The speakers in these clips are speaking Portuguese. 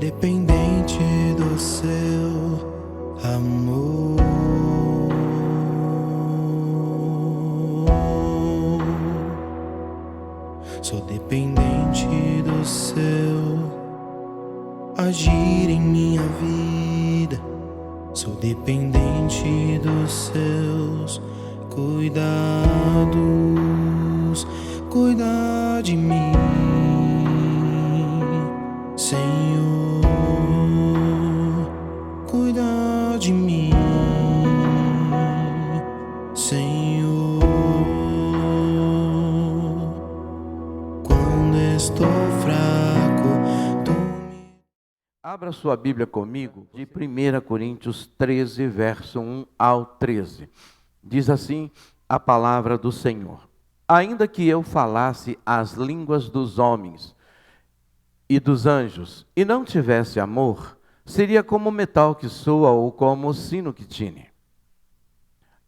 dependente do seu amor. Sou dependente do seu agir em minha vida. Sou dependente dos seus cuidados. Cuida de mim, Senhor. Cuida de mim, Senhor. Quando estou fraco, tu me... Abra sua Bíblia comigo, de 1 Coríntios 13, verso 1 ao 13. Diz assim a palavra do Senhor: ainda que eu falasse as línguas dos homens e dos anjos, e não tivesse amor, seria como o metal que soa ou como o sino que tine.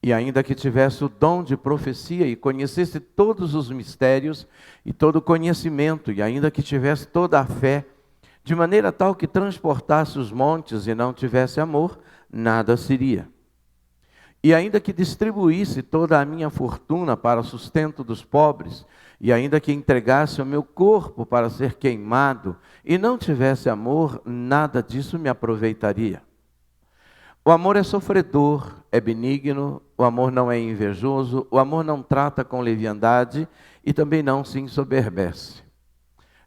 E ainda que tivesse o dom de profecia e conhecesse todos os mistérios e todo o conhecimento, e ainda que tivesse toda a fé, de maneira tal que transportasse os montes e não tivesse amor, nada seria. E ainda que distribuísse toda a minha fortuna para o sustento dos pobres, e ainda que entregasse o meu corpo para ser queimado, e não tivesse amor, nada disso me aproveitaria. O amor é sofredor, é benigno, o amor não é invejoso, o amor não trata com leviandade e também não se ensoberbece.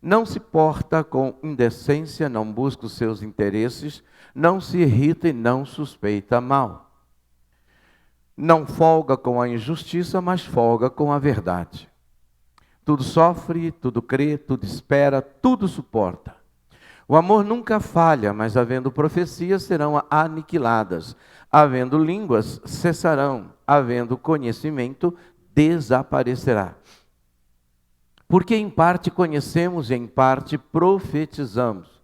Não se porta com indecência, não busca os seus interesses, não se irrita e não suspeita mal. Não folga com a injustiça, mas folga com a verdade. Tudo sofre, tudo crê, tudo espera, tudo suporta. O amor nunca falha, mas havendo profecias serão aniquiladas. Havendo línguas cessarão, havendo conhecimento desaparecerá. Porque em parte conhecemos e em parte profetizamos.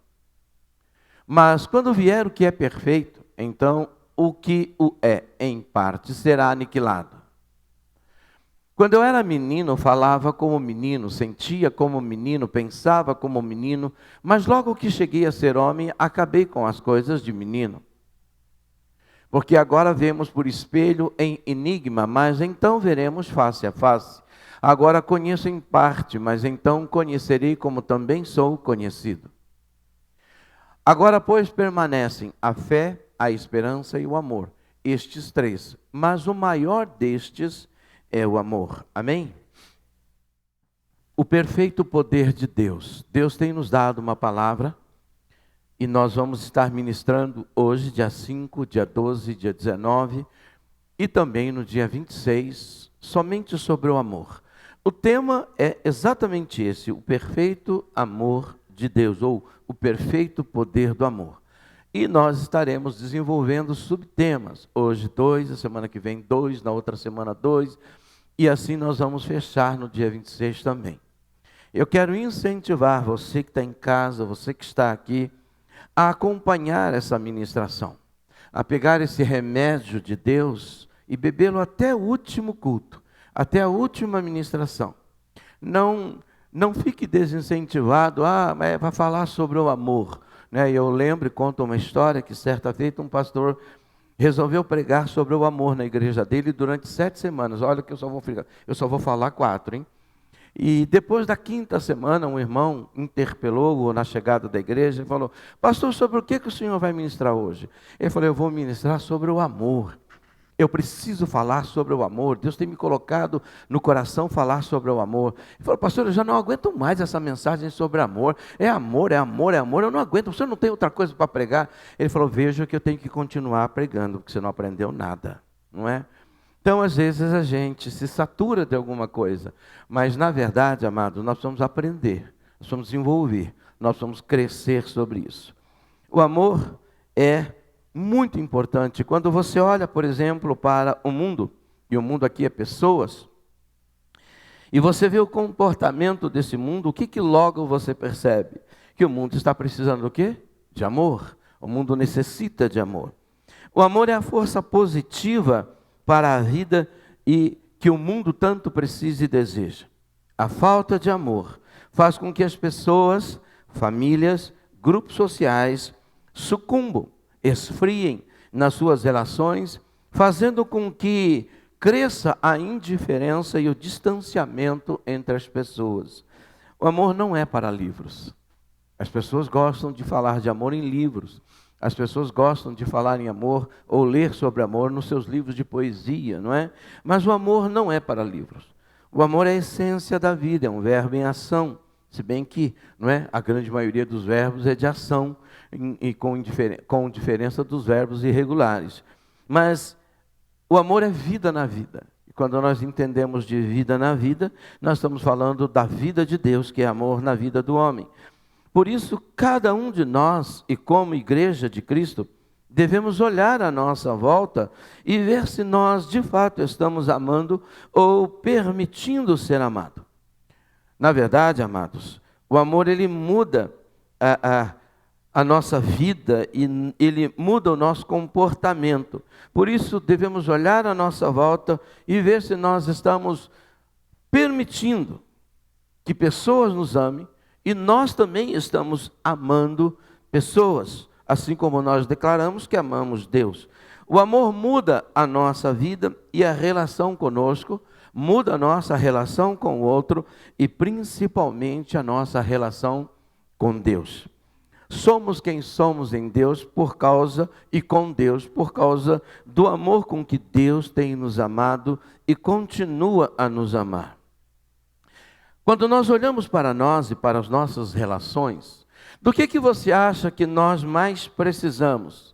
Mas quando vier o que é perfeito, então o que o é em parte será aniquilado. Quando eu era menino, falava como menino, sentia como menino, pensava como menino, mas logo que cheguei a ser homem, acabei com as coisas de menino. Porque agora vemos por espelho em enigma, mas então veremos face a face. Agora conheço em parte, mas então conhecerei como também sou conhecido. Agora, pois, permanecem a fé, a esperança e o amor. Estes três, mas o maior destes é o amor. Amém? O perfeito poder de Deus. Deus tem nos dado uma palavra e nós vamos estar ministrando hoje, dia 5, dia 12, dia 19 e também no dia 26, somente sobre o amor. O tema é exatamente esse, o perfeito amor de Deus, ou o perfeito poder do amor. E nós estaremos desenvolvendo subtemas. Hoje 2, a semana que vem 2, na outra semana 2. E assim nós vamos fechar no dia 26 também. Eu quero incentivar você que está em casa, você que está aqui, a acompanhar essa ministração. A pegar esse remédio de Deus e bebê-lo até o último culto, até a última ministração. Não fique desincentivado, mas vai falar sobre o amor. Eu lembro e conto uma história que certa feita um pastor resolveu pregar sobre o amor na igreja dele durante 7 semanas. Olha que eu só vou falar 4, hein? E depois da 5ª semana, um irmão interpelou-o na chegada da igreja e falou: pastor, sobre o que o senhor vai ministrar hoje? Ele falou: eu vou ministrar sobre o amor. Eu preciso falar sobre o amor. Deus tem me colocado no coração falar sobre o amor. Ele falou: pastor, eu já não aguento mais essa mensagem sobre amor. É amor, é amor, é amor. Eu não aguento. O senhor não tem outra coisa para pregar? Ele falou: veja que eu tenho que continuar pregando, porque você não aprendeu nada, não é? Então, às vezes, a gente se satura de alguma coisa. Mas, na verdade, amado, nós vamos aprender, nós vamos desenvolver, nós vamos crescer sobre isso. O amor é muito importante. Quando você olha, por exemplo, para o mundo, e o mundo aqui é pessoas, e você vê o comportamento desse mundo, o que logo você percebe? Que o mundo está precisando do quê? De amor. O mundo necessita de amor. O amor é a força positiva para a vida e que o mundo tanto precisa e deseja. A falta de amor faz com que as pessoas, famílias, grupos sociais sucumbam, esfriem nas suas relações, fazendo com que cresça a indiferença e o distanciamento entre as pessoas. O amor não é para livros. As pessoas gostam de falar de amor em livros. As pessoas gostam de falar em amor ou ler sobre amor nos seus livros de poesia, não é? Mas o amor não é para livros. O amor é a essência da vida, é um verbo em ação. Se bem que, não é, a grande maioria dos verbos é de ação, e com diferença dos verbos irregulares. Mas o amor é vida na vida. E quando nós entendemos de vida na vida, nós estamos falando da vida de Deus, que é amor na vida do homem. Por isso, cada um de nós, e como igreja de Cristo, devemos olhar à nossa volta e ver se nós, de fato, estamos amando ou permitindo ser amado. Na verdade, amados, o amor, ele muda a nossa vida e ele muda o nosso comportamento. Por isso, devemos olhar à nossa volta e ver se nós estamos permitindo que pessoas nos amem, e nós também estamos amando pessoas, assim como nós declaramos que amamos Deus. O amor muda a nossa vida e a relação conosco, muda a nossa relação com o outro e principalmente a nossa relação com Deus. Somos quem somos em Deus por causa e com Deus, por causa do amor com que Deus tem nos amado e continua a nos amar. Quando nós olhamos para nós e para as nossas relações, do que você acha que nós mais precisamos?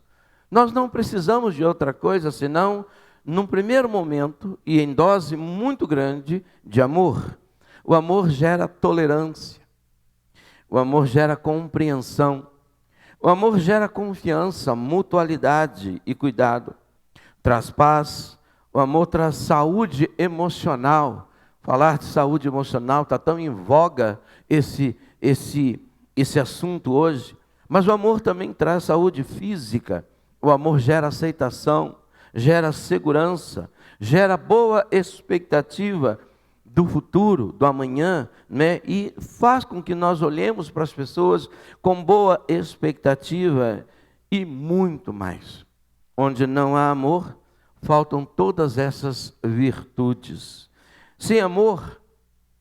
Nós não precisamos de outra coisa senão, num primeiro momento e em dose muito grande, de amor. O amor gera tolerância, o amor gera compreensão, o amor gera confiança, mutualidade e cuidado. Traz paz, o amor traz saúde emocional. Falar de saúde emocional está tão em voga esse assunto hoje. Mas o amor também traz saúde física. O amor gera aceitação, gera segurança, gera boa expectativa do futuro, do amanhã, né? E faz com que nós olhemos para as pessoas com boa expectativa e muito mais. Onde não há amor, faltam todas essas virtudes. Sem amor,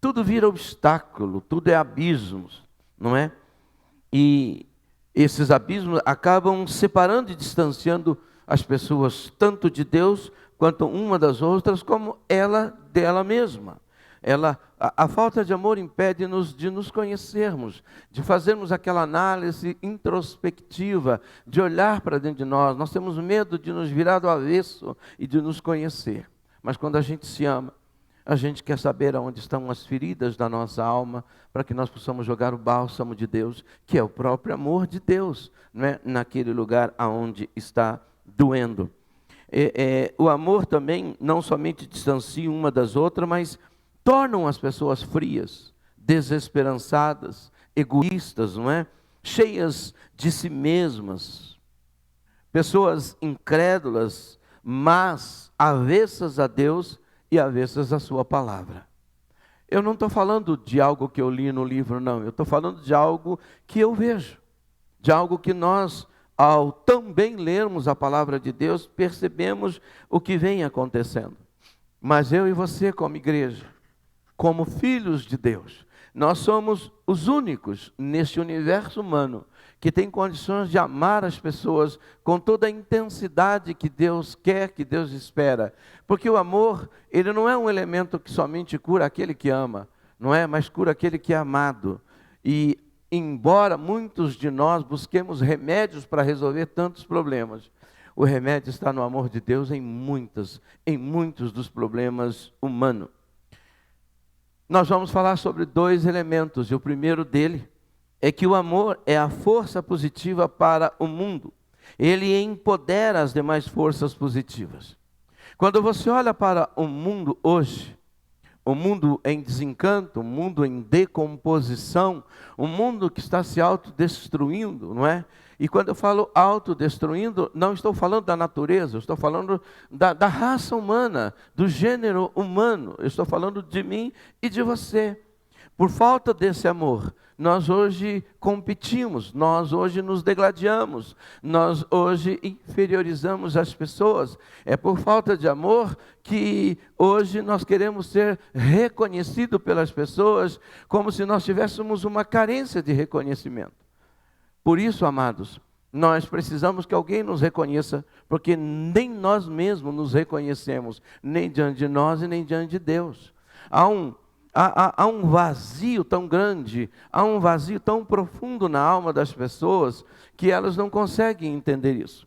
tudo vira obstáculo, tudo é abismos, não é? E esses abismos acabam separando e distanciando as pessoas, tanto de Deus, quanto uma das outras, como ela dela mesma. A falta de amor impede-nos de nos conhecermos, de fazermos aquela análise introspectiva, de olhar para dentro de nós. Nós temos medo de nos virar do avesso e de nos conhecer. Mas quando a gente se ama, a gente quer saber aonde estão as feridas da nossa alma, para que nós possamos jogar o bálsamo de Deus, que é o próprio amor de Deus, não é? Naquele lugar aonde está doendo. O amor também não somente distancia uma das outras, mas tornam as pessoas frias, desesperançadas, egoístas, não é? Cheias de si mesmas, pessoas incrédulas, mas avessas a Deus e avessas à sua palavra. Eu não estou falando de algo que eu li no livro, não. Eu estou falando de algo que eu vejo. De algo que nós, ao também lermos a palavra de Deus, percebemos o que vem acontecendo. Mas eu e você, como igreja, como filhos de Deus, nós somos os únicos neste universo humano que tem condições de amar as pessoas com toda a intensidade que Deus quer, que Deus espera. Porque o amor, ele não é um elemento que somente cura aquele que ama, não é? Mas cura aquele que é amado. E embora muitos de nós busquemos remédios para resolver tantos problemas, o remédio está no amor de Deus em muitos dos problemas humanos. Nós vamos falar sobre 2 elementos, e o primeiro dele é que o amor é a força positiva para o mundo. Ele empodera as demais forças positivas. Quando você olha para o mundo hoje, o mundo em desencanto, o mundo em decomposição, o mundo que está se autodestruindo, não é? E quando eu falo autodestruindo, não estou falando da natureza, eu estou falando da raça humana, do gênero humano, eu estou falando de mim e de você. Por falta desse amor, nós hoje competimos, nós hoje nos degladiamos, nós hoje inferiorizamos as pessoas. É por falta de amor que hoje nós queremos ser reconhecidos pelas pessoas como se nós tivéssemos uma carência de reconhecimento. Por isso, amados, nós precisamos que alguém nos reconheça, porque nem nós mesmos nos reconhecemos, nem diante de nós e nem diante de Deus. Há um vazio tão grande, há um vazio tão profundo na alma das pessoas, que elas não conseguem entender isso.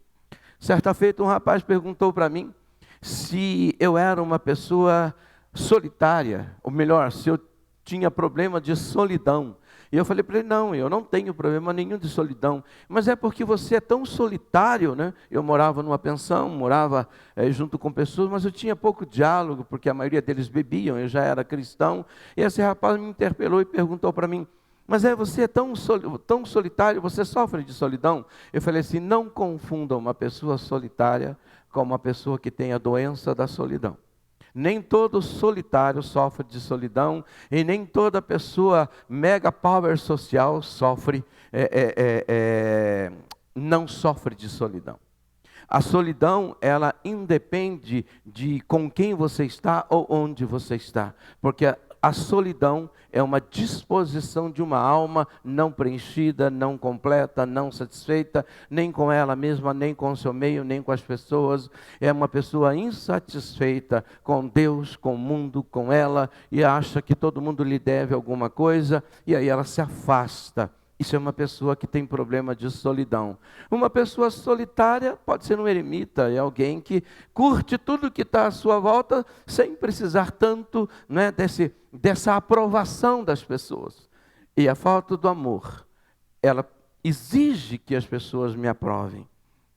Certa feita um rapaz perguntou para mim se eu era uma pessoa solitária, ou melhor, se eu tinha problema de solidão. E eu falei para ele, não, eu não tenho problema nenhum de solidão, mas é porque você é tão solitário, né? Eu morava numa pensão, morava junto com pessoas, mas eu tinha pouco diálogo, porque a maioria deles bebiam, eu já era cristão, e esse rapaz me interpelou e perguntou para mim, mas você é tão solitário, você sofre de solidão? Eu falei assim, não confundam uma pessoa solitária com uma pessoa que tem a doença da solidão. Nem todo solitário sofre de solidão e nem toda pessoa mega power social não sofre de solidão. A solidão, ela independe de com quem você está ou onde você está, porque a solidão é uma disposição de uma alma não preenchida, não completa, não satisfeita, nem com ela mesma, nem com o seu meio, nem com as pessoas. É uma pessoa insatisfeita com Deus, com o mundo, com ela, e acha que todo mundo lhe deve alguma coisa, e aí ela se afasta. Isso é uma pessoa que tem problema de solidão. Uma pessoa solitária pode ser um eremita, é alguém que curte tudo que está à sua volta, sem precisar tanto, né, dessa aprovação das pessoas. E a falta do amor, ela exige que as pessoas me aprovem,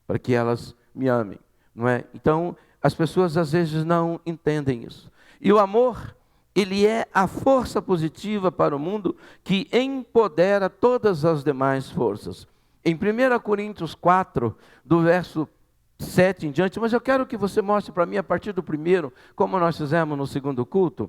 para que elas me amem, não é? Então, as pessoas às vezes não entendem isso. E o amor, ele é a força positiva para o mundo que empodera todas as demais forças. Em 1 Coríntios 4, do verso 7 em diante, mas eu quero que você mostre para mim a partir do primeiro, como nós fizemos no segundo culto.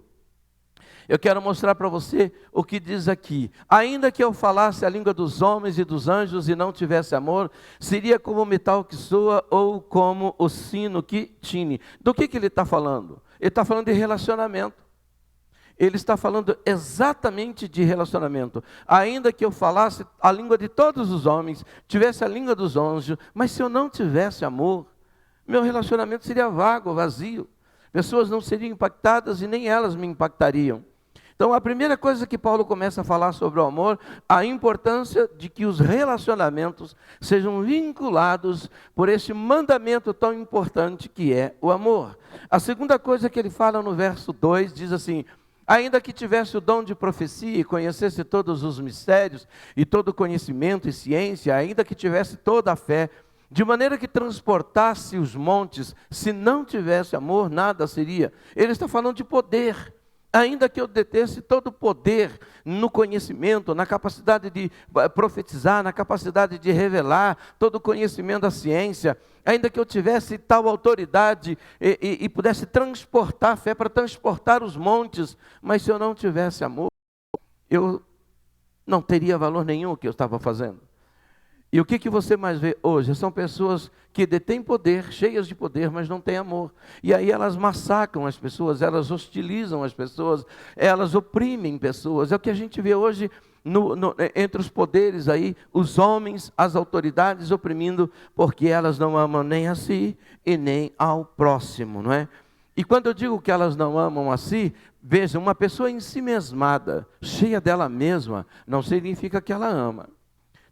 Eu quero mostrar para você o que diz aqui. Ainda que eu falasse a língua dos homens e dos anjos e não tivesse amor, seria como o metal que soa ou como o sino que tine. Do que ele está falando? Ele está falando de relacionamento. Ele está falando exatamente de relacionamento. Ainda que eu falasse a língua de todos os homens, tivesse a língua dos anjos, mas se eu não tivesse amor, meu relacionamento seria vago, vazio. Pessoas não seriam impactadas e nem elas me impactariam. Então, a primeira coisa que Paulo começa a falar sobre o amor, a importância de que os relacionamentos sejam vinculados por esse mandamento tão importante que é o amor. A segunda coisa que ele fala no verso 2, diz assim: ainda que tivesse o dom de profecia e conhecesse todos os mistérios e todo conhecimento e ciência, ainda que tivesse toda a fé, de maneira que transportasse os montes, se não tivesse amor, nada seria. Ele está falando de poder. Ainda que eu detesse todo o poder no conhecimento, na capacidade de profetizar, na capacidade de revelar, todo o conhecimento da ciência, ainda que eu tivesse tal autoridade e pudesse transportar a fé para transportar os montes, mas se eu não tivesse amor, eu não teria valor nenhum o que eu estava fazendo. E o que você mais vê hoje? São pessoas que detêm poder, cheias de poder, mas não têm amor. E aí elas massacram as pessoas, elas hostilizam as pessoas, elas oprimem pessoas. É o que a gente vê hoje entre os poderes aí, os homens, as autoridades oprimindo, porque elas não amam nem a si e nem ao próximo, não é? E quando eu digo que elas não amam a si, veja, uma pessoa ensimesmada, cheia dela mesma, não significa que ela ama.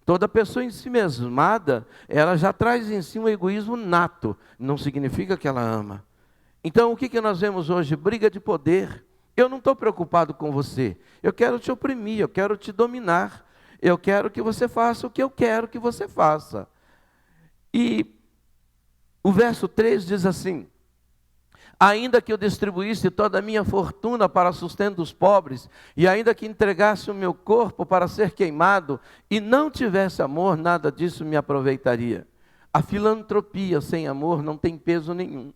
Toda pessoa ensimesmada, ela já traz em si um egoísmo nato, não significa que ela ama. Então, o que nós vemos hoje? Briga de poder. Eu não estou preocupado com você, eu quero te oprimir, eu quero te dominar, eu quero que você faça o que eu quero que você faça. E o verso 3 diz assim: ainda que eu distribuísse toda a minha fortuna para sustento dos pobres, e ainda que entregasse o meu corpo para ser queimado, e não tivesse amor, nada disso me aproveitaria. A filantropia sem amor não tem peso nenhum.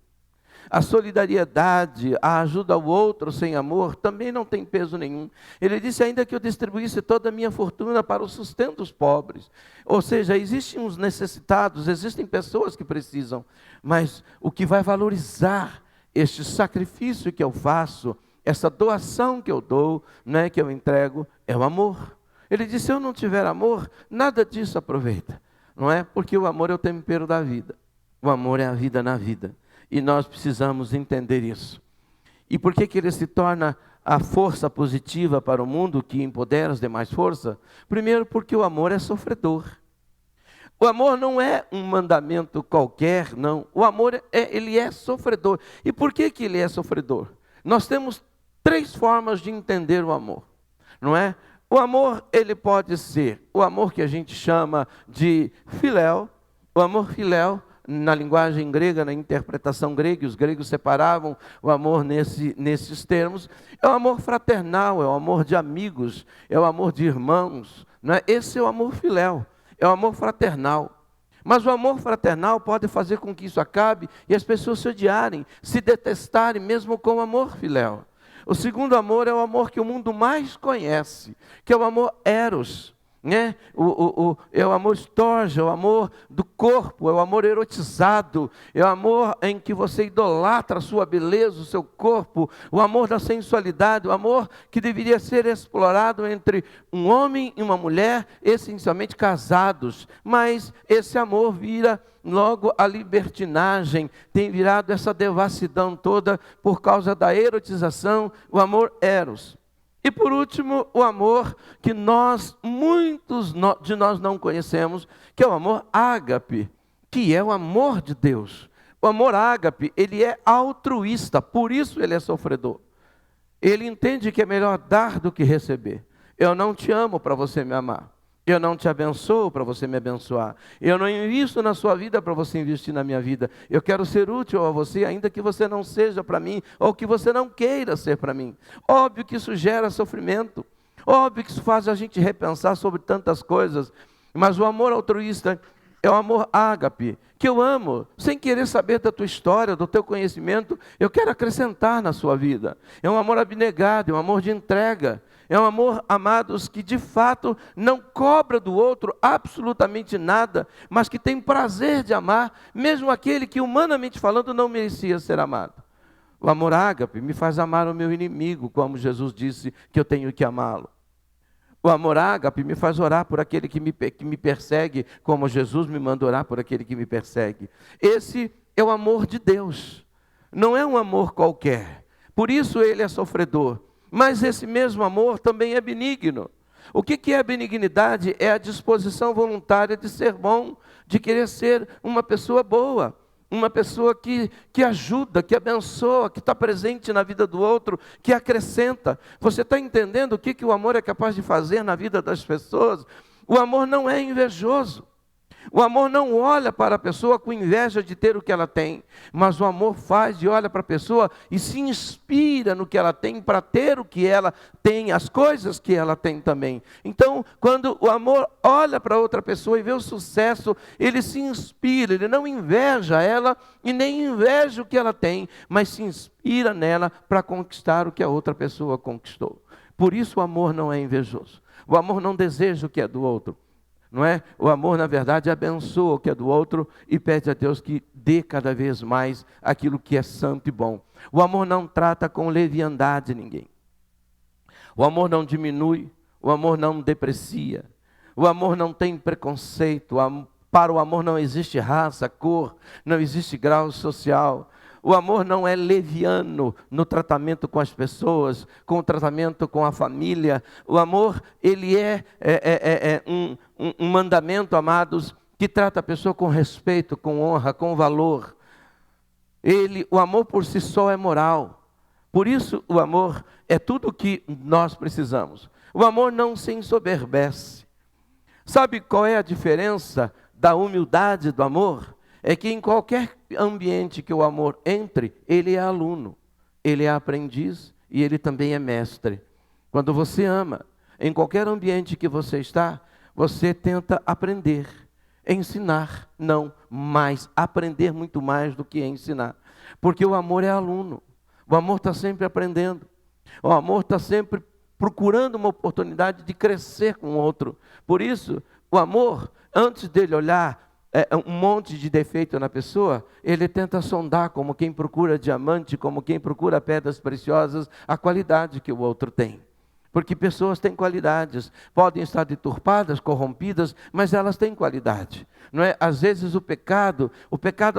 A solidariedade, a ajuda ao outro sem amor, também não tem peso nenhum. Ele disse: ainda que eu distribuísse toda a minha fortuna para o sustento dos pobres. Ou seja, existem os necessitados, existem pessoas que precisam, mas o que vai valorizar este sacrifício que eu faço, essa doação que eu dou, né, que eu entrego, é o amor. Ele disse: se eu não tiver amor, nada disso aproveita. Não é? Porque o amor é o tempero da vida. O amor é a vida na vida. E nós precisamos entender isso. E por que ele se torna a força positiva para o mundo que empodera as demais forças? Primeiro, porque o amor é sofredor. O amor não é um mandamento qualquer, não. O amor, ele é sofredor. E por que ele é sofredor? Nós temos 3 formas de entender o amor, não é? O amor, ele pode ser o amor que a gente chama de filéu. O amor filéu, na linguagem grega, na interpretação grega, os gregos separavam o amor nesses termos. É o amor fraternal, é o amor de amigos, é o amor de irmãos, não é? Esse é o amor filéu, é o amor fraternal. Mas o amor fraternal pode fazer com que isso acabe e as pessoas se odiarem, se detestarem, mesmo com o amor filéu. O segundo amor é o amor que o mundo mais conhece, que é o amor eros, né? É o amor storge, é o amor do corpo, é o amor erotizado, é o amor em que você idolatra a sua beleza, o seu corpo, o amor da sensualidade, o amor que deveria ser explorado entre um homem e uma mulher, essencialmente casados, mas esse amor vira logo a libertinagem, tem virado essa devassidão toda por causa da erotização, o amor eros. E por último, o amor que muitos de nós não conhecemos, que é o amor ágape, que é o amor de Deus. O amor ágape, ele é altruísta, por isso ele é sofredor. Ele entende que é melhor dar do que receber. Eu não te amo para você me amar. Eu não te abençoo para você me abençoar. Eu não invisto na sua vida para você investir na minha vida. Eu quero ser útil a você, ainda que você não seja para mim, ou que você não queira ser para mim. Óbvio que isso gera sofrimento. Óbvio que isso faz a gente repensar sobre tantas coisas. Mas o amor altruísta é o amor ágape, que eu amo, sem querer saber da tua história, do teu conhecimento. Eu quero acrescentar na sua vida. É um amor abnegado, é um amor de entrega. É um amor, amados, que de fato não cobra do outro absolutamente nada, mas que tem prazer de amar, mesmo aquele que, humanamente falando, não merecia ser amado. O amor ágape me faz amar o meu inimigo, como Jesus disse que eu tenho que amá-lo. O amor ágape me faz orar por aquele que me persegue, como Jesus me manda orar por aquele que me persegue. Esse é o amor de Deus, não é um amor qualquer. Por isso ele é sofredor. Mas esse mesmo amor também é benigno. O que é a benignidade? É a disposição voluntária de ser bom, de querer ser uma pessoa boa, uma pessoa que ajuda, que abençoa, que está presente na vida do outro, que acrescenta. Você está entendendo o que o amor é capaz de fazer na vida das pessoas? O amor não é invejoso. O amor não olha para a pessoa com inveja de ter o que ela tem, mas o amor faz e olha para a pessoa e se inspira no que ela tem para ter o que ela tem, as coisas que ela tem também. Então, quando o amor olha para outra pessoa e vê o sucesso, ele se inspira, ele não inveja ela e nem inveja o que ela tem, mas se inspira nela para conquistar o que a outra pessoa conquistou. Por isso o amor não é invejoso. O amor não deseja o que é do outro. Não é? O amor, na verdade, abençoa o que é do outro e pede a Deus que dê cada vez mais aquilo que é santo e bom. O amor não trata com leviandade ninguém. O amor não diminui, o amor não deprecia. O amor não tem preconceito. Para o amor não existe raça, cor, não existe grau social. O amor não é leviano no tratamento com as pessoas, com o tratamento com a família. O amor, ele é um mandamento, amados, que trata a pessoa com respeito, com honra, com valor. O amor por si só é moral. Por isso, o amor é tudo o que nós precisamos. O amor não se ensoberbece. Sabe qual é a diferença da humildade do amor? É que em qualquer ambiente que o amor entre, ele é aluno, ele é aprendiz e ele também é mestre. Quando você ama, em qualquer ambiente que você está, você tenta aprender. ensinar, não, mas aprender muito mais do que ensinar. Porque o amor é aluno, o amor está sempre aprendendo, o amor está sempre procurando uma oportunidade de crescer com o outro. Por isso, o amor, antes dele olhar um monte de defeito na pessoa, ele tenta sondar, como quem procura diamante, como quem procura pedras preciosas, a qualidade que o outro tem. Porque pessoas têm qualidades, podem estar deturpadas, corrompidas, mas elas têm qualidade. Não é? Às vezes o pecado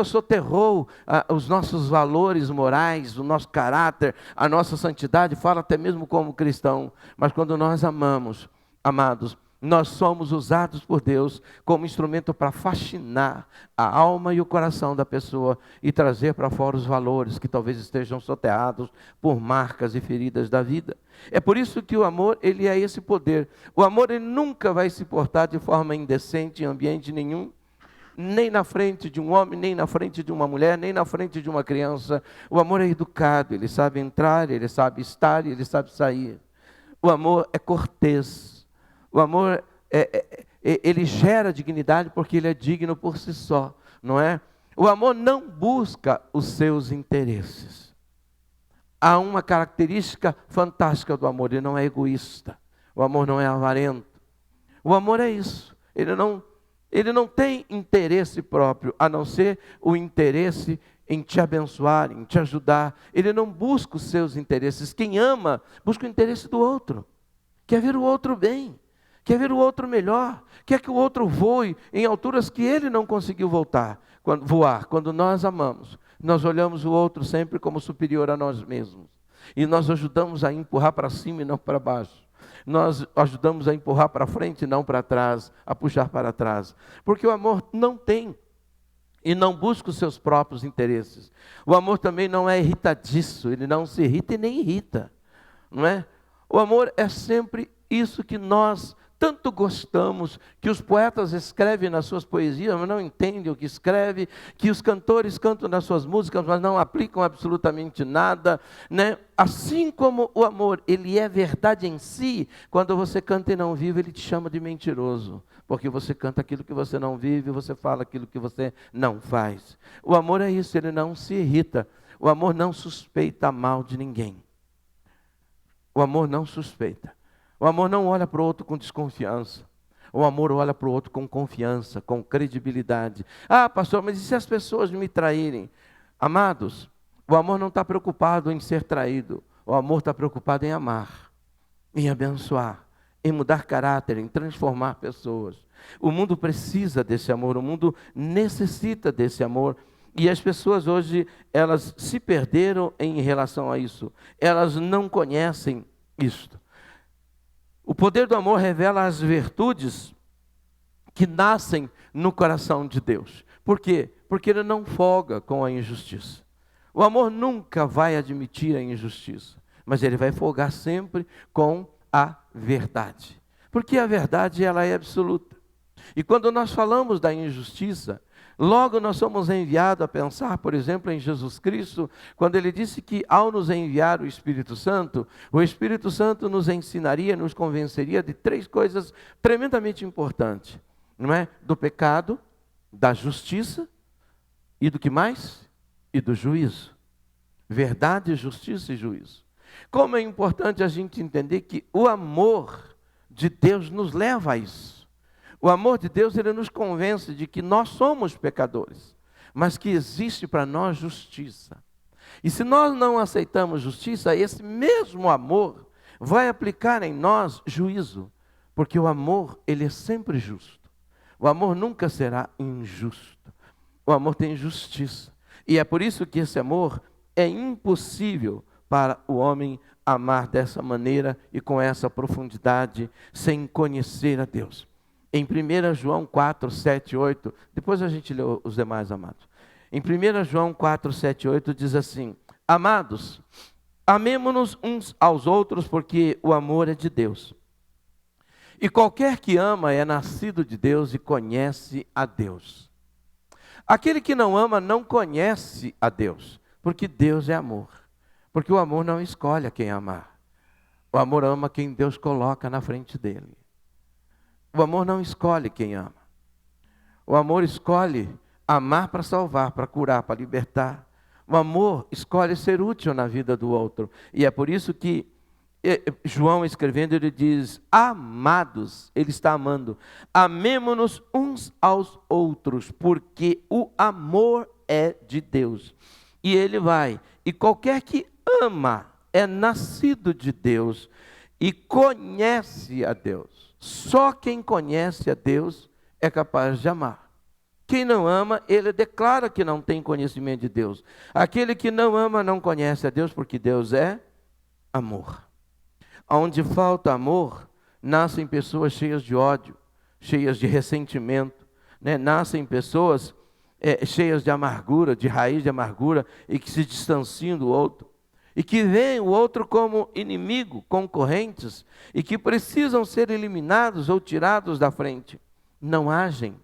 soterrou os nossos valores morais, o nosso caráter, a nossa santidade, fala até mesmo como cristão. Mas quando nós amamos, amados, nós somos usados por Deus como instrumento para fascinar a alma e o coração da pessoa e trazer para fora os valores que talvez estejam soterrados por marcas e feridas da vida. É por isso que o amor, ele é esse poder. O amor, ele nunca vai se portar de forma indecente em ambiente nenhum, nem na frente de um homem, nem na frente de uma mulher, nem na frente de uma criança. O amor é educado, ele sabe entrar, ele sabe estar, ele sabe sair. O amor é cortês. O amor, ele gera dignidade porque ele é digno por si só, não é? O amor não busca os seus interesses. Há uma característica fantástica do amor, ele não é egoísta. O amor não é avarento. O amor é isso, ele não tem interesse próprio, a não ser o interesse em te abençoar, em te ajudar. Ele não busca os seus interesses. Quem ama, busca o interesse do outro. Quer ver o outro bem. Quer ver o outro melhor, quer que o outro voe em alturas que ele não conseguiu voar. Quando nós amamos, nós olhamos o outro sempre como superior a nós mesmos. E nós ajudamos a empurrar para cima e não para baixo. Nós ajudamos a empurrar para frente e não para trás, a puxar para trás. Porque o amor não tem e não busca os seus próprios interesses. O amor também não é irritadiço, ele não se irrita e nem irrita. Não é? O amor é sempre isso que nós tanto gostamos, que os poetas escrevem nas suas poesias, mas não entendem o que escreve, que os cantores cantam nas suas músicas, mas não aplicam absolutamente nada, né? Assim como o amor, ele é verdade em si, quando você canta e não vive, ele te chama de mentiroso, porque você canta aquilo que você não vive, você fala aquilo que você não faz. O amor é isso, ele não se irrita, o amor não suspeita mal de ninguém. O amor não suspeita. O amor não olha para o outro com desconfiança. O amor olha para o outro com confiança, com credibilidade. Ah, pastor, mas e se as pessoas me traírem? Amados, o amor não está preocupado em ser traído. O amor está preocupado em amar, em abençoar, em mudar caráter, em transformar pessoas. O mundo precisa desse amor, o mundo necessita desse amor. E as pessoas hoje, elas se perderam em relação a isso. Elas não conhecem isto. O poder do amor revela as virtudes que nascem no coração de Deus. Por quê? Porque ele não folga com a injustiça. O amor nunca vai admitir a injustiça, mas ele vai folgar sempre com a verdade. Porque a verdade, ela é absoluta. E quando nós falamos da injustiça, logo nós somos enviados a pensar, por exemplo, em Jesus Cristo, quando ele disse que ao nos enviar o Espírito Santo nos ensinaria, nos convenceria de três coisas tremendamente importantes, não é? Do pecado, da justiça e do que mais? E do juízo. Verdade, justiça e juízo. Como é importante a gente entender que o amor de Deus nos leva a isso. O amor de Deus, ele nos convence de que nós somos pecadores, mas que existe para nós justiça. E se nós não aceitamos justiça, esse mesmo amor vai aplicar em nós juízo, porque o amor, ele é sempre justo. O amor nunca será injusto. O amor tem justiça. E é por isso que esse amor é impossível para o homem amar dessa maneira e com essa profundidade, sem conhecer a Deus. Em 1 João 4, 7, 8, depois a gente lê os demais, amados. Em 1 João 4, 7, 8 diz assim: amados, amemo-nos uns aos outros, porque o amor é de Deus. E qualquer que ama é nascido de Deus e conhece a Deus. Aquele que não ama não conhece a Deus, porque Deus é amor. Porque o amor não escolhe a quem amar. O amor ama quem Deus coloca na frente dele. O amor não escolhe quem ama. O amor escolhe amar para salvar, para curar, para libertar. O amor escolhe ser útil na vida do outro. E é por isso que João escrevendo, ele diz: amados, ele está amando, amemo-nos uns aos outros, porque o amor é de Deus. E ele vai, e qualquer que ama é nascido de Deus e conhece a Deus. Só quem conhece a Deus é capaz de amar. Quem não ama, ele declara que não tem conhecimento de Deus. Aquele que não ama não conhece a Deus, porque Deus é amor. Onde falta amor, nascem pessoas cheias de ódio, cheias de ressentimento, né? Nascem pessoas cheias de amargura, de raiz de amargura, e que se distanciam do outro, e que veem o outro como inimigo, concorrentes, e que precisam ser eliminados ou tirados da frente. Não agem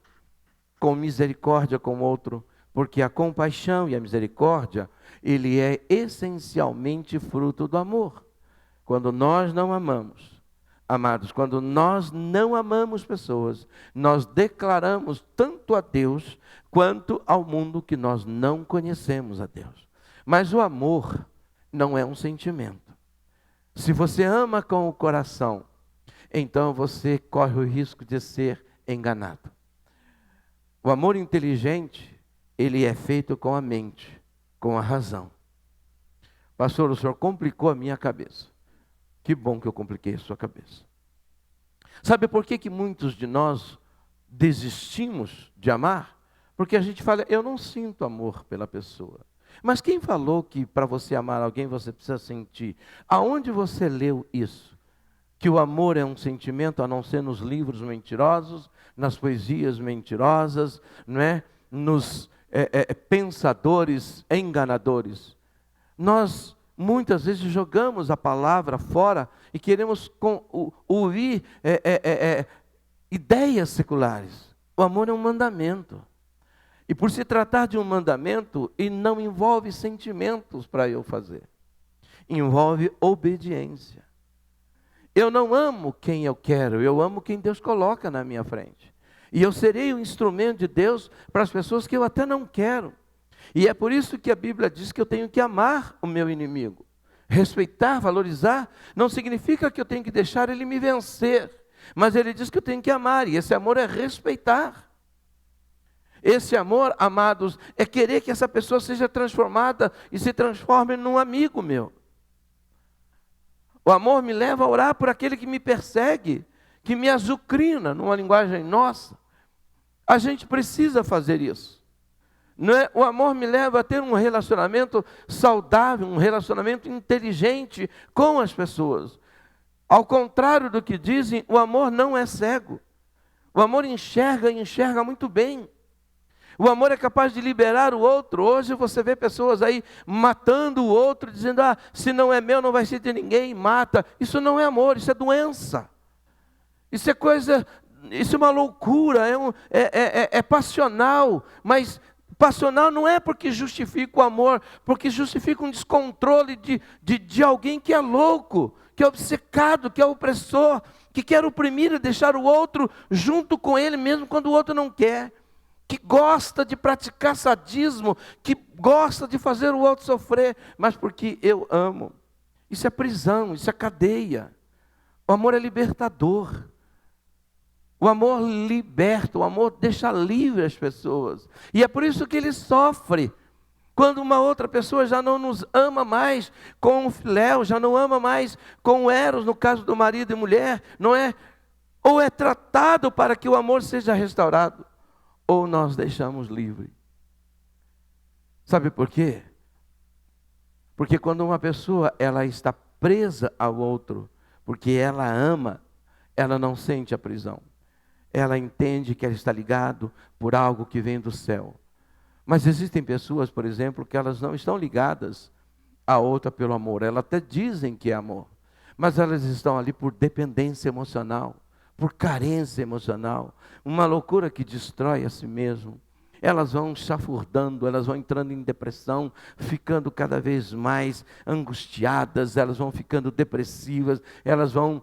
com misericórdia com o outro, porque a compaixão e a misericórdia, ele é essencialmente fruto do amor. Quando nós não amamos, amados, quando nós não amamos pessoas, nós declaramos tanto a Deus quanto ao mundo que nós não conhecemos a Deus. Mas o amor não é um sentimento. Se você ama com o coração, então você corre o risco de ser enganado. O amor inteligente, ele é feito com a mente, com a razão. Pastor, o senhor complicou a minha cabeça. Que bom que eu compliquei a sua cabeça. Sabe por que muitos de nós desistimos de amar? Porque a gente fala, eu não sinto amor pela pessoa. Mas quem falou que para você amar alguém você precisa sentir? Aonde você leu isso? Que o amor é um sentimento, a não ser nos livros mentirosos, nas poesias mentirosas, não é? Nos pensadores enganadores. Nós muitas vezes jogamos a palavra fora e queremos ouvir ideias seculares. O amor é um mandamento. E por se tratar de um mandamento, e não envolve sentimentos para eu fazer. Envolve obediência. Eu não amo quem eu quero, eu amo quem Deus coloca na minha frente. E eu serei o instrumento de Deus para as pessoas que eu até não quero. E é por isso que a Bíblia diz que eu tenho que amar o meu inimigo. Respeitar, valorizar, não significa que eu tenho que deixar ele me vencer. Mas ele diz que eu tenho que amar, e esse amor é respeitar. Esse amor, amados, é querer que essa pessoa seja transformada e se transforme num amigo meu. O amor me leva a orar por aquele que me persegue, que me azucrina, numa linguagem nossa. A gente precisa fazer isso. Não é? O amor me leva a ter um relacionamento saudável, um relacionamento inteligente com as pessoas. Ao contrário do que dizem, o amor não é cego. O amor enxerga e enxerga muito bem. O amor é capaz de liberar o outro. Hoje você vê pessoas aí matando o outro, dizendo, se não é meu, não vai ser de ninguém, mata. Isso não é amor, isso é doença. Isso é coisa, isso é uma loucura, é passional, mas passional não é porque justifica o amor, porque justifica um descontrole de alguém que é louco, que é obcecado, que é opressor, que quer oprimir e deixar o outro junto com ele, mesmo quando o outro não quer. Que gosta de praticar sadismo, que gosta de fazer o outro sofrer, mas porque eu amo. Isso é prisão, isso é cadeia. O amor é libertador. O amor liberta, o amor deixa livre as pessoas. E é por isso que ele sofre. Quando uma outra pessoa já não nos ama mais com o filéu, já não ama mais com o eros, no caso do marido e mulher, não é? Ou é tratado para que o amor seja restaurado, ou nós deixamos livre. Sabe por quê? Porque quando uma pessoa ela está presa ao outro, porque ela ama, ela não sente a prisão. Ela entende que ela está ligado por algo que vem do céu. Mas existem pessoas, por exemplo, que elas não estão ligadas à outra pelo amor. Elas até dizem que é amor, mas elas estão ali por dependência emocional, por carência emocional, uma loucura que destrói a si mesmo. Elas vão chafurdando, elas vão entrando em depressão, ficando cada vez mais angustiadas, elas vão ficando depressivas, elas vão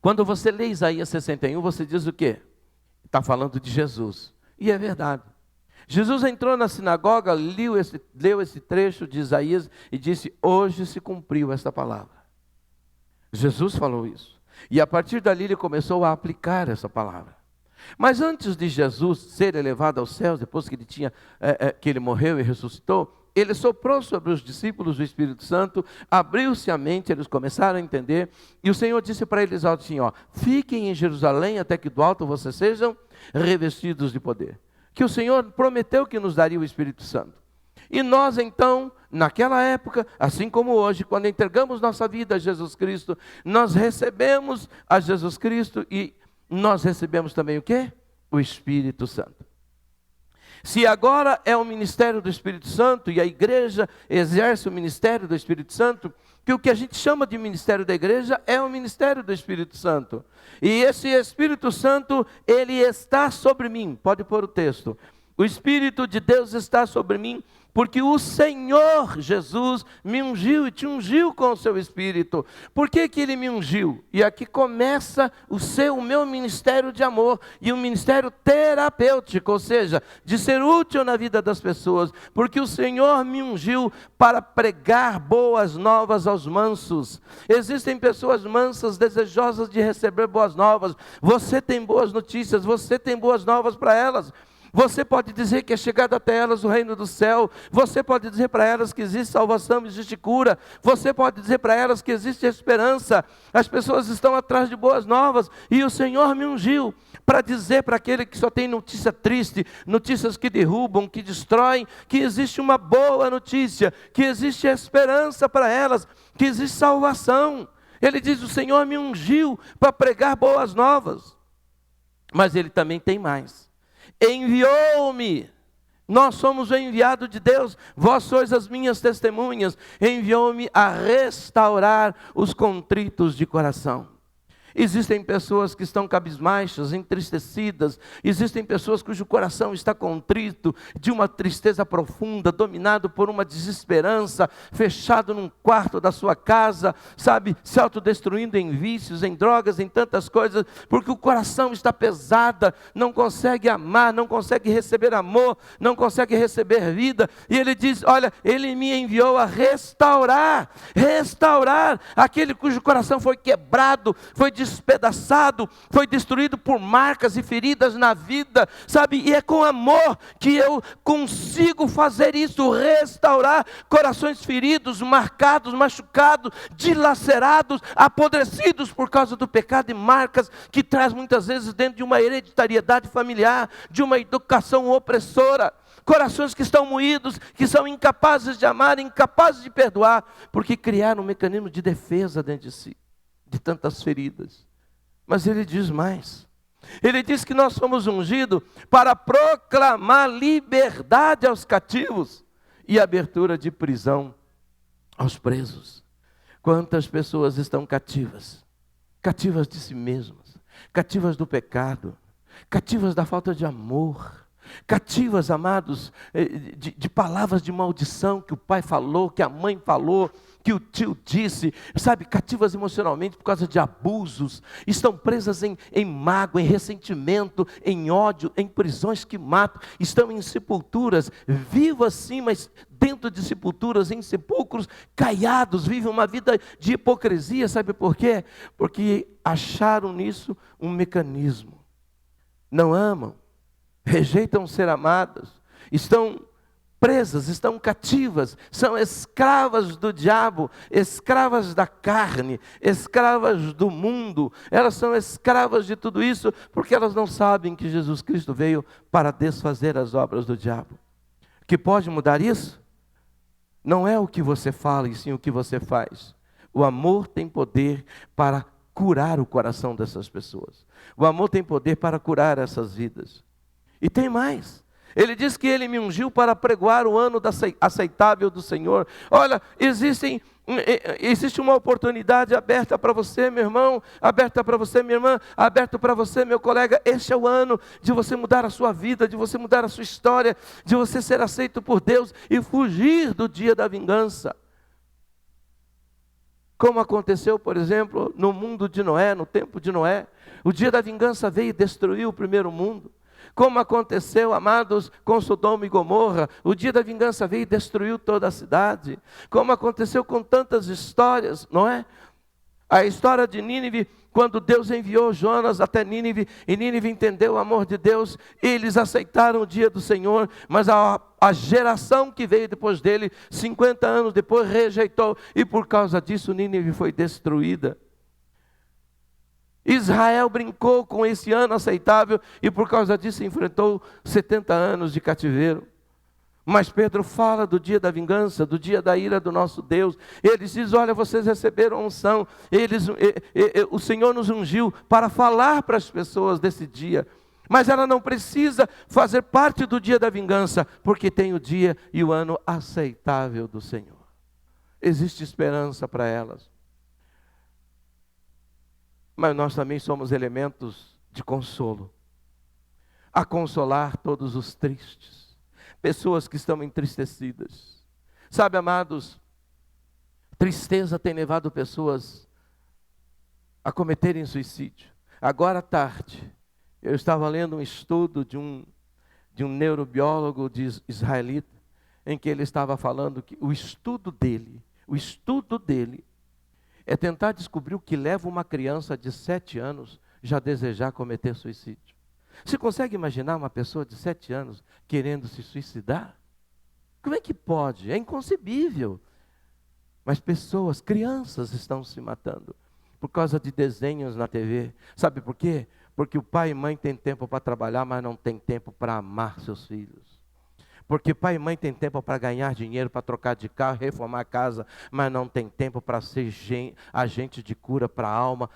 Quando você lê Isaías 61, você diz o quê? Está falando de Jesus. E é verdade. Jesus entrou na sinagoga, leu esse trecho de Isaías e disse: hoje se cumpriu esta palavra. Jesus falou isso. E a partir dali ele começou a aplicar essa palavra. Mas antes de Jesus ser elevado aos céus, depois que ele morreu e ressuscitou, ele soprou sobre os discípulos o Espírito Santo, abriu-se a mente, eles começaram a entender, e o Senhor disse para eles assim, fiquem em Jerusalém até que do alto vocês sejam revestidos de poder. Que o Senhor prometeu que nos daria o Espírito Santo. E nós então, naquela época, assim como hoje, quando entregamos nossa vida a Jesus Cristo, nós recebemos a Jesus Cristo e nós recebemos também o quê? O Espírito Santo. Se agora é o ministério do Espírito Santo e a igreja exerce o ministério do Espírito Santo, que o que a gente chama de ministério da igreja é o ministério do Espírito Santo. E esse Espírito Santo, ele está sobre mim. Pode pôr o texto. O Espírito de Deus está sobre mim, porque o Senhor Jesus me ungiu e te ungiu com o seu Espírito. Por que que ele me ungiu? E aqui começa o meu ministério de amor e um ministério terapêutico, ou seja, de ser útil na vida das pessoas. Porque o Senhor me ungiu para pregar boas novas aos mansos. Existem pessoas mansas, desejosas de receber boas novas. Você tem boas notícias, você tem boas novas para elas. Você pode dizer que é chegado até elas o reino do céu. Você pode dizer para elas que existe salvação, existe cura. Você pode dizer para elas que existe esperança. As pessoas estão atrás de boas novas. E o Senhor me ungiu para dizer para aquele que só tem notícia triste, notícias que derrubam, que destroem, que existe uma boa notícia, que existe esperança para elas, que existe salvação. Ele diz, o Senhor me ungiu para pregar boas novas. Mas ele também tem mais. Enviou-me, nós somos o enviado de Deus, vós sois as minhas testemunhas, enviou-me a restaurar os contritos de coração. Existem pessoas que estão cabisbaixas, entristecidas. Existem pessoas cujo coração está contrito, de uma tristeza profunda, dominado por uma desesperança, fechado num quarto da sua casa, sabe, se autodestruindo em vícios, em drogas, em tantas coisas, porque o coração está pesado, não consegue amar, não consegue receber amor, não consegue receber vida. E ele diz, olha, ele me enviou a restaurar aquele cujo coração foi quebrado, foi despedaçado, foi destruído por marcas e feridas na vida, sabe, e é com amor que eu consigo fazer isso, restaurar corações feridos, marcados, machucados, dilacerados, apodrecidos por causa do pecado e marcas que traz muitas vezes dentro de uma hereditariedade familiar, de uma educação opressora. Corações que estão moídos, que são incapazes de amar, incapazes de perdoar, porque criaram um mecanismo de defesa dentro de si, de tantas feridas. Mas ele diz mais. Ele diz que nós fomos ungidos para proclamar liberdade aos cativos e abertura de prisão aos presos. Quantas pessoas estão cativas? Cativas de si mesmas, cativas do pecado, cativas da falta de amor, cativas, amados, de palavras de maldição que o pai falou, que a mãe falou, que o tio disse, sabe, cativas emocionalmente por causa de abusos, estão presas em mágoa, em ressentimento, em ódio, em prisões que matam, estão em sepulturas, vivas sim, mas dentro de sepulturas, em sepulcros caiados, vivem uma vida de hipocrisia, sabe por quê? Porque acharam nisso um mecanismo, não amam, rejeitam ser amadas, estão presas, estão cativas, são escravas do diabo, escravas da carne, escravas do mundo. Elas são escravas de tudo isso, porque elas não sabem que Jesus Cristo veio para desfazer as obras do diabo. Que pode mudar isso? Não é o que você fala, e sim o que você faz. O amor tem poder para curar o coração dessas pessoas. O amor tem poder para curar essas vidas. E tem mais. Ele diz que ele me ungiu para pregoar o ano aceitável do Senhor. Olha, existe uma oportunidade aberta para você, meu irmão, aberta para você, minha irmã, aberta para você, meu colega. Este é o ano de você mudar a sua vida, de você mudar a sua história, de você ser aceito por Deus e fugir do dia da vingança. Como aconteceu, por exemplo, no mundo de Noé, no tempo de Noé. O dia da vingança veio e destruiu o primeiro mundo. Como aconteceu, amados, com Sodoma e Gomorra. O dia da vingança veio e destruiu toda a cidade. Como aconteceu com tantas histórias, não é? A história de Nínive, quando Deus enviou Jonas até Nínive, e Nínive entendeu o amor de Deus, eles aceitaram o dia do Senhor, mas a geração que veio depois dele, 50 anos depois, rejeitou, e por causa disso Nínive foi destruída. Israel brincou com esse ano aceitável, e por causa disso enfrentou 70 anos de cativeiro. Mas Pedro fala do dia da vingança, do dia da ira do nosso Deus. Ele diz, olha, vocês receberam unção, o Senhor nos ungiu para falar para as pessoas desse dia. Mas ela não precisa fazer parte do dia da vingança, porque tem o dia e o ano aceitável do Senhor. Existe esperança para elas. Mas nós também somos elementos de consolo, a consolar todos os tristes. Pessoas que estão entristecidas. Sabe, amados, tristeza tem levado pessoas a cometerem suicídio. Agora à tarde, eu estava lendo um estudo de um neurobiólogo israelita, em que ele estava falando que o estudo dele é tentar descobrir o que leva uma criança de 7 anos já a desejar cometer suicídio. Você consegue imaginar uma pessoa de 7 anos querendo se suicidar? Como é que pode? É inconcebível. Mas pessoas, crianças estão se matando por causa de desenhos na TV. Sabe por quê? Porque o pai e mãe têm tempo para trabalhar, mas não tem tempo para amar seus filhos. Porque pai e mãe têm tempo para ganhar dinheiro, para trocar de carro, reformar a casa, mas não tem tempo para ser agente de cura para a alma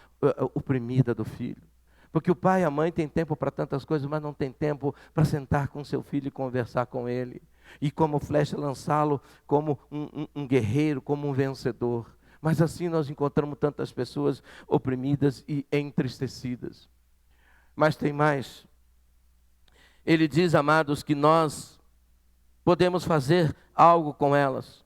oprimida do filho. Porque o pai e a mãe têm tempo para tantas coisas, mas não tem tempo para sentar com seu filho e conversar com ele. E como flecha lançá-lo como um guerreiro, como um vencedor. Mas assim nós encontramos tantas pessoas oprimidas e entristecidas. Mas tem mais. Ele diz, amados, que nós podemos fazer algo com elas.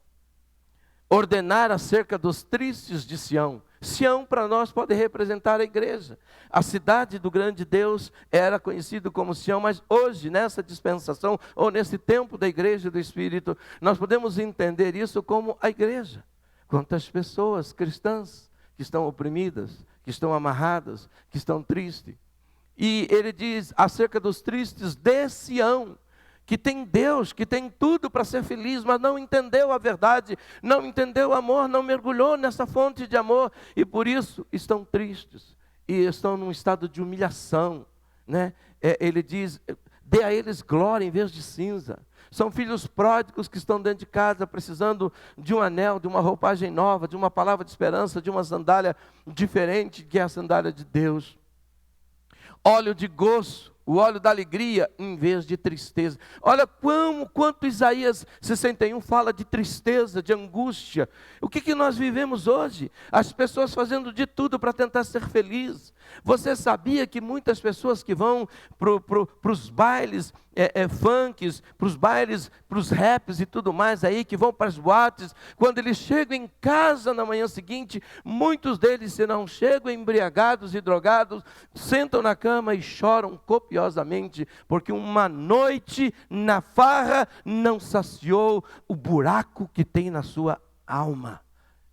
Ordenar acerca dos tristes de Sião. Sião para nós pode representar a igreja. A cidade do grande Deus era conhecida como Sião, mas hoje, nessa dispensação, ou nesse tempo da igreja do Espírito, nós podemos entender isso como a igreja. Quantas pessoas cristãs que estão oprimidas, que estão amarradas, que estão tristes. E ele diz acerca dos tristes de Sião, que tem Deus, que tem tudo para ser feliz, mas não entendeu a verdade, não entendeu o amor, não mergulhou nessa fonte de amor, e por isso estão tristes, e estão num estado de humilhação, né? Ele diz, dê a eles glória em vez de cinza. São filhos pródigos que estão dentro de casa, precisando de um anel, de uma roupagem nova, de uma palavra de esperança, de uma sandália diferente, que é a sandália de Deus. Óleo de gozo, o óleo da alegria em vez de tristeza. Olha quanto Isaías 61 fala de tristeza, de angústia. O que nós vivemos hoje? As pessoas fazendo de tudo para tentar ser felizes. Você sabia que muitas pessoas que vão para os bailes funks, para os bailes, para os raps e tudo mais aí, que vão para as boates, quando eles chegam em casa na manhã seguinte, muitos deles, se não chegam embriagados e drogados, sentam na cama e choram copiosamente, porque uma noite na farra não saciou o buraco que tem na sua alma.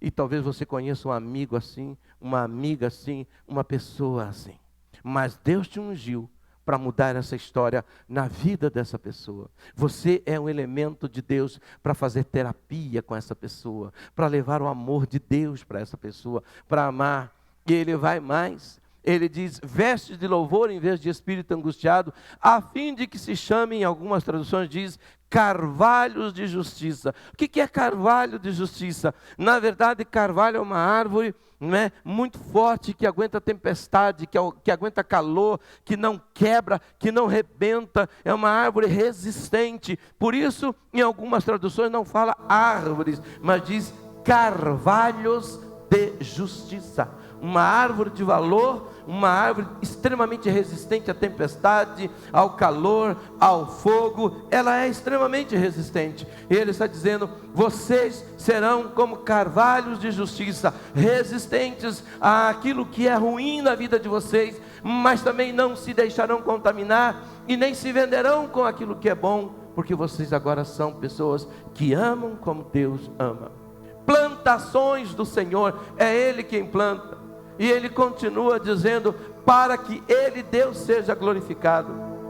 E talvez você conheça um amigo assim, uma amiga assim, uma pessoa assim. Mas Deus te ungiu para mudar essa história na vida dessa pessoa. Você é um elemento de Deus para fazer terapia com essa pessoa, para levar o amor de Deus para essa pessoa, para amar. E ele vai mais. Ele diz, vestes de louvor em vez de espírito angustiado, a fim de que se chame, em algumas traduções diz, carvalhos de justiça. O que é carvalho de justiça? Na verdade, carvalho é uma árvore, né, muito forte, que aguenta tempestade, que aguenta calor, que não quebra, que não rebenta, é uma árvore resistente. Por isso, em algumas traduções não fala árvores, mas diz carvalhos de justiça. uma árvore de valor, uma árvore extremamente resistente à tempestade, ao calor, ao fogo. Ela é extremamente resistente. E ele está dizendo: vocês serão como carvalhos de justiça, resistentes àquilo que é ruim na vida de vocês, mas também não se deixarão contaminar e nem se venderão com aquilo que é bom, porque vocês agora são pessoas que amam como Deus ama. Plantações do Senhor, é Ele quem planta. E ele continua dizendo: para que Ele, Deus, seja glorificado.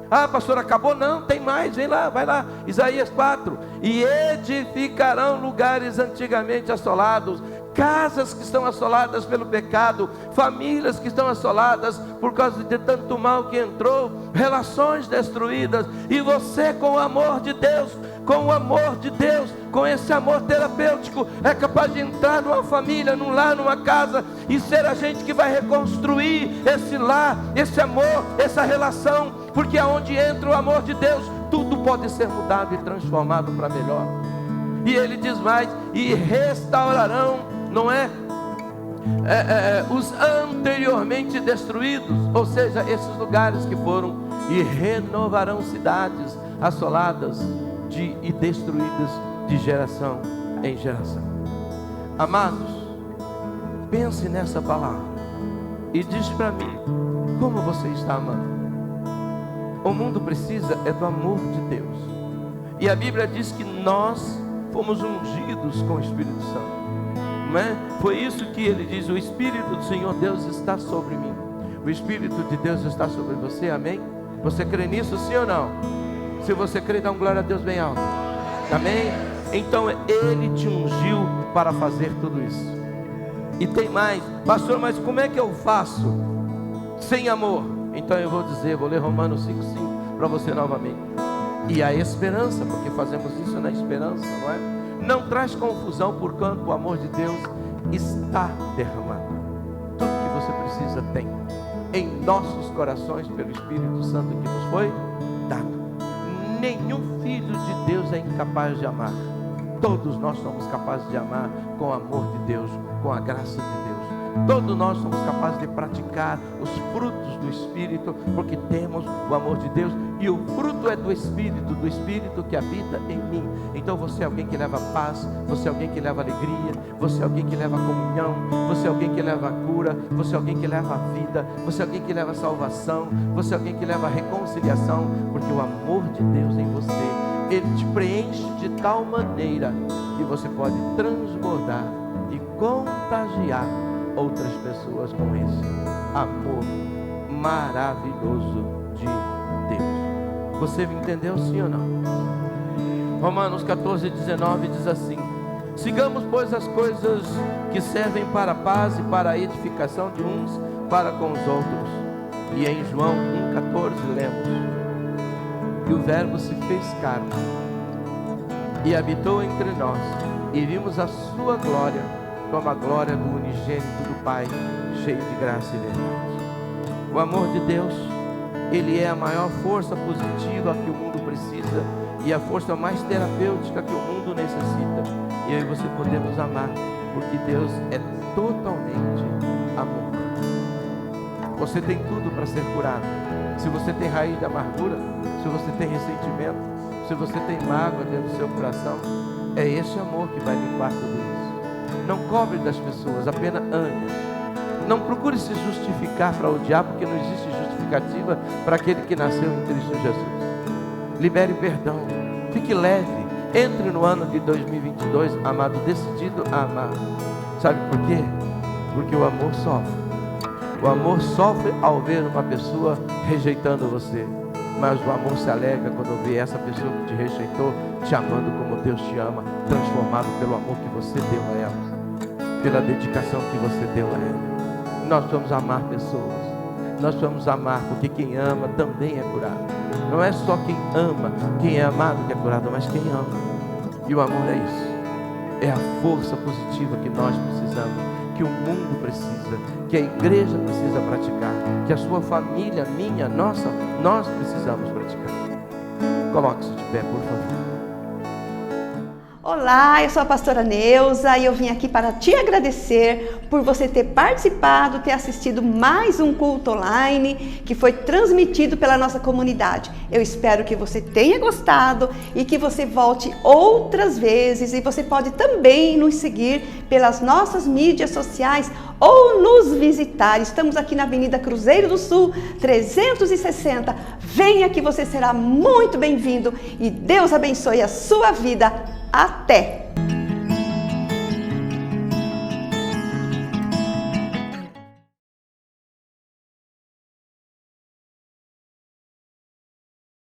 Ah, pastor, acabou? Não, tem mais, vem lá, vai lá. Isaías 4: e edificarão lugares antigamente assolados, casas que estão assoladas pelo pecado, famílias que estão assoladas por causa de tanto mal que entrou, relações destruídas. E você, com o amor de Deus, com o amor de Deus, com esse amor terapêutico, é capaz de entrar numa família, num lar, numa casa, e ser a gente que vai reconstruir esse lar, esse amor, essa relação, porque aonde entra o amor de Deus, tudo pode ser mudado e transformado para melhor. E ele diz mais: e restaurarão, não é? Os anteriormente destruídos, ou seja, esses lugares que foram, e renovarão cidades assoladas e destruídas de geração em geração. Amados, pense nessa palavra e diz para mim: como você está amando? O mundo precisa é do amor de Deus. E a Bíblia diz que nós fomos ungidos com o Espírito Santo, não é? Foi isso que ele diz: o Espírito do Senhor Deus está sobre mim. O Espírito de Deus está sobre você, amém? Você crê nisso, sim ou não? Se você crê, dá um glória a Deus bem alto, amém? Então Ele te ungiu para fazer tudo isso. E tem mais: pastor, mas como é que eu faço sem amor? Então eu vou dizer, vou ler Romanos 5,5 para você novamente. E a esperança, porque fazemos isso na esperança, não é? Não traz confusão, porquanto o amor de Deus está derramado. Tudo que você precisa tem em nossos corações pelo Espírito Santo que nos foi dado. Nenhum filho de Deus é incapaz de amar. Todos nós somos capazes de amar com o amor de Deus, com a graça de Deus. Todos nós somos capazes de praticar os frutos do Espírito, porque temos o amor de Deus. E o fruto é do Espírito que habita em mim. Então você é alguém que leva paz, você é alguém que leva alegria, você é alguém que leva comunhão, você é alguém que leva cura, você é alguém que leva vida, você é alguém que leva salvação, você é alguém que leva reconciliação, porque o amor de Deus em você, Ele te preenche de tal maneira que você pode transbordar e contagiar outras pessoas com esse amor maravilhoso de Deus. Você me entendeu, sim ou não? Romanos 14:19 diz assim: sigamos, pois, as coisas que servem para a paz e para a edificação de uns para com os outros. E em João 1,14 lemos: e o Verbo se fez carne e habitou entre nós, e vimos a sua glória, como a glória do unigênito do Pai, cheio de graça e verdade. O amor de Deus, Ele é a maior força positiva que o mundo precisa e a força mais terapêutica que o mundo necessita. E eu e você podemos amar, porque Deus é totalmente amor. Você tem tudo para ser curado. Se você tem raiz de amargura, se você tem ressentimento, se você tem mágoa dentro do seu coração, é esse amor que vai limpar tudo isso. Não cobre das pessoas, apenas ame. Não procure se justificar para odiar, porque não existe justificativa para aquele que nasceu em Cristo Jesus. Libere perdão, fique leve, entre no ano de 2022, amado, decidido a amar. Sabe por quê? Porque o amor sofre. O amor sofre ao ver uma pessoa rejeitando você, mas o amor se alegra quando vê essa pessoa que te rejeitou te amando como Deus te ama, transformado pelo amor que você deu a ela, pela dedicação que você deu a ela. Nós vamos amar pessoas, nós vamos amar, porque quem ama também é curado. Não é só quem ama, quem é amado que é curado, mas quem ama. E o amor é isso, é a força positiva que nós precisamos, que o mundo precisa, que a igreja precisa praticar, que a sua família, minha, nossa, nós precisamos praticar. Coloque-se de pé, por favor. Olá, eu sou a pastora Neuza e eu vim aqui para te agradecer por você ter participado, ter assistido mais um culto online que foi transmitido pela nossa comunidade. Eu espero que você tenha gostado e que você volte outras vezes, e você pode também nos seguir pelas nossas mídias sociais ou nos visitar. Estamos aqui na Avenida Cruzeiro do Sul, 360. Venha que você será muito bem-vindo e Deus abençoe a sua vida. Até!